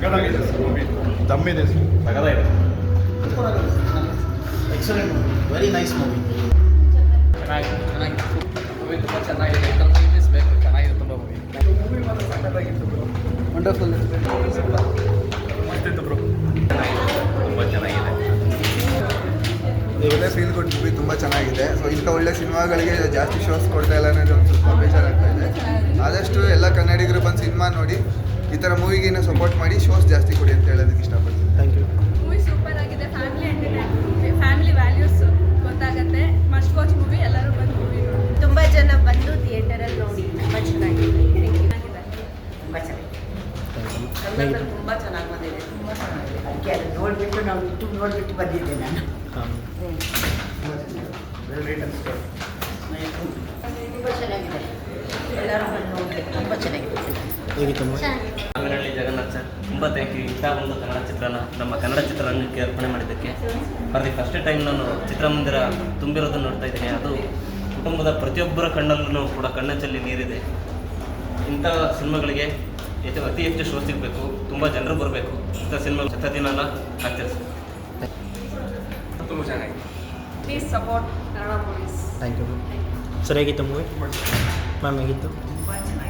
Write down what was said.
ಸಕ್ಕತ್ತಾಗಿದೆ sir movie, ದಮ್ಮಿದೆ sir, ಸಕ್ಕತ್ತಾಗಿದೆ. Excellent, very nice movie. ಚೆನ್ನಾಗಿದೆ ಮೂವಿ ತುಂಬ ಚೆನ್ನಾಗಿದೆ. ಇಂಗ್ಲೀಷ್ ಬೇಕು, ಚೆನ್ನಾಗಿದೆ ತುಂಬ ಮೂವಿ. ಮೂವಿ ಮಾತ್ರ ಸಕ್ಕತ್ತಾಗಿತ್ತು ಬ್ರೋ. ವಂಡರ್ಫುಲ್. ಮಸ್ತಿತ್ತು ಬ್ರೋ. ತುಂಬ ಚೆನ್ನಾಗಿದೆ. ಒಳ್ಳೆ ಫೀಲ್ ಗುಡ್ ಮೂವಿ, ತುಂಬ ಚೆನ್ನಾಗಿದೆ. ಸೊ ಇಂಥ ಒಳ್ಳೆ ಸಿನಿಮಾಗಳಿಗೆ ಜಾಸ್ತಿ ಶೋಸ್ ಕೊಡ್ತಾ ಇಲ್ಲ ಅನ್ನೋದು ಒಂದು ಸ್ವಲ್ಪ ಬೇಜಾರಾಗ್ತಾ ಇದೆ. ಆದಷ್ಟು ಎಲ್ಲ ಕನ್ನಡಿಗರು ಬಂದು ಸಿನಿಮಾ ನೋಡಿ ಈ ಥರ ಮೂವಿಗಿನ್ನ ಸಪೋರ್ಟ್ ಮಾಡಿ, ಶೋಸ್ ಜಾಸ್ತಿ ಕೊಡಿ ಅಂತ ಹೇಳೋದಕ್ಕೆ ಇಷ್ಟಪಡ್ತೀನಿ. Thank you. ಮೂವಿ ಸೂಪರ್ ಆಗಿದೆ. ಫ್ಯಾಮಿಲಿ ಎಂಟರ್ಟೈನ್ಮೆಂಟ್, ಫ್ಯಾಮಿಲಿ ವ್ಯಾಲ್ಯೂಸ್ ಗೊತ್ತಾಗುತ್ತೆ. ಮಸ್ಟ್ ವಾಚ್ ಮೂವಿ, ಎಲ್ಲರೂ ಬಂದು ಮೂವಿ ನೋಡಿ. ತುಂಬ ಜನ ಬಂದು ಥಿಯೇಟರಲ್ಲಿ ನೋಡಿ, ತುಂಬ ಚೆನ್ನಾಗಿದೆ. ತುಂಬ ಚೆನ್ನಾಗಿದೆ. ತುಂಬ ಚೆನ್ನಾಗಿ ಬಂದಿದೆ. ತುಂಬ ಚೆನ್ನಾಗಿದೆ. ಅದಕ್ಕೆ ಅದು ನೋಡಿಬಿಟ್ಟು ನಾವು ಯೂಟ್ಯೂಬ್ ನೋಡಿಬಿಟ್ಟು ಬಂದಿದ್ದೆ ನಾನು. ತುಂಬ ಚೆನ್ನಾಗಿದೆ. ಎಲ್ಲರೂ ಬಂದು ನೋಡಬೇಕು. ತುಂಬ ಚೆನ್ನಾಗಿದೆ. ಹೇಗಿತ್ತು ಮೂವಿ? ಅಂಗನಹಳ್ಳಿ ಜಗನ್ನಾಥ್ ಸರ್, ತುಂಬ ಥ್ಯಾಂಕ್ ಯು. ಇಂಥ ಒಂದು ಕನ್ನಡ ಚಿತ್ರನ ನಮ್ಮ ಕನ್ನಡ ಚಿತ್ರರಂಗಕ್ಕೆ ಅರ್ಪಣೆ ಮಾಡಿದ್ದಕ್ಕೆ. ಫಾರ್ ದಿ ಫಸ್ಟ್ ಟೈಮ್ ನಾನು ಚಿತ್ರಮಂದಿರ ತುಂಬಿರೋದನ್ನು ನೋಡ್ತಾ ಇದ್ದೀನಿ. ಅದು ಕುಟುಂಬದ ಪ್ರತಿಯೊಬ್ಬರ ಕಣ್ಣಲ್ಲೂ ಕೂಡ ಕಣ್ಣಂಚಲ್ಲಿ ನೀರಿದೆ. ಇಂಥ ಸಿನಿಮಾಗಳಿಗೆ ಅತಿ ಹೆಚ್ಚು ಶೋ ಸಿಗಬೇಕು, ತುಂಬ ಜನರು ಬರಬೇಕು. ಇಂಥ ಸಿನಿಮಾ ಶತದಿನನ ಆಗ್ತದೆ ಸರ್. ತುಂಬ ಚೆನ್ನಾಗಿದೆ. Please support Kannada movies. Thank you. Sir ಹೇಗಿತ್ತು ಮೂವಿ? ಮ್ಯಾಮ್ ಹೇಗಿತ್ತು? ತುಂಬ ಚೆನ್ನಾಗಿದೆ.